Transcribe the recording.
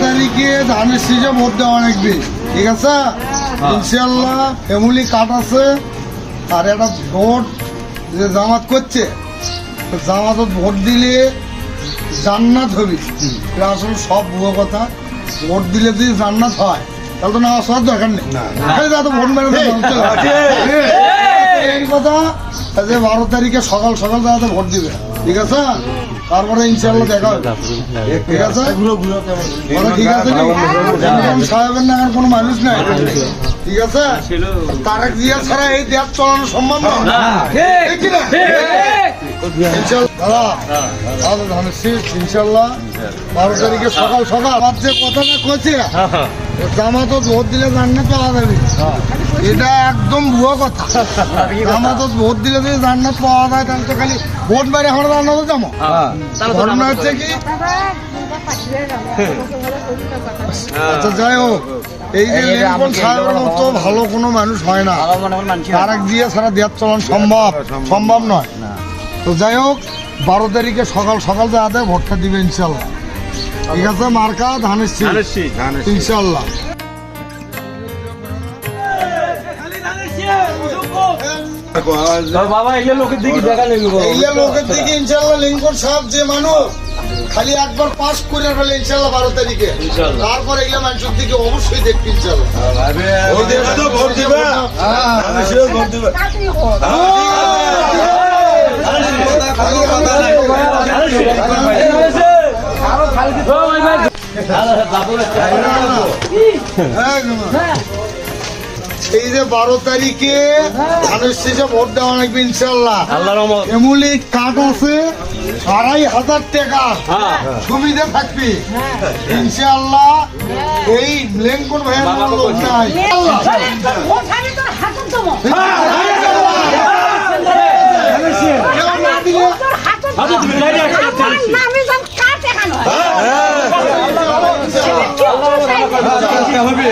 তারিখে ধানের শীষে ভোট দেওয়া লাগবে, ঠিক আছে? ইনশাল্লাহ ফ্যামিলি কার্ড আছে। আর একটা ভোট যে জামাত করছে, জামাতত ভোট দিলে জান্নাত হবে, এটা আসলে সব ভুয়ো কথা। ভোট দিলে যদি জান্নাত হয় তাহলে তো না আসার দরকার নেই, খালি তো ভোট মেরে এই কথা। যে 12 তারিখে সকাল সকাল তারা ভোট দিবে, ঠিক আছে? তারপরে ইনশাল্লাহ দেখা হবে, ঠিক আছে? ঠিক আছে, সাহেবের না কোনো মানুষ নাই, ঠিক আছে? তারেক জিয়া ছাড়া এই দেশ চালানো সম্ভব না। ইনশাল্লাহ 12 তারিখে সকাল সকাল যে কথাটা কইছে, জামাত ভোট দিলে জান্নাত পাওয়া যাবে, এটা একদম ভুয়ো কথা। জামাত ভোট দিলে যদি জান্নাত পাওয়া যায় তাহলে তো খালি ভোট মেরে আমরা জান্নাতে যাবো। ঘটনা হচ্ছে কি, আচ্ছা যাই হোক, এই যে লিঙ্কন সাহেবের মতো ভালো কোনো মানুষ হয় না। তারেক জিয়া ছাড়া দেশ চালানো সম্ভব নয়। তো যাই হোক, 12 তারিখে সকাল সকাল যাতে ভোটটা দিবে ইনশাল্লাহ, ঠিক আছে? মার্কা ধানের শীষ ইনশাল্লাহ। বাবা এই লোকের দিকে দেখা নেই, এই লোকের দিকে ইনশাল্লাহ লিঙ্কন সাহেব যে মানুষ খালি একবার পাস করে ফেলে ইনশাল্লাহ 12 তারিখে, তারপর এগুলো মানুষের দিকে অবশ্যই দেখবে ইনশাল্লাহ। এই যে 12 তারিখে ধানের শীষে ভোট দেওয়া লাগবে ইনশাল্লাহ। এমুলি কার্ড আছে, 2500 টাকা সুবিধা থাকবে ইনশাল্লাহ। এই লিঙ্কন ভাইয়ের লোক নাই, হবে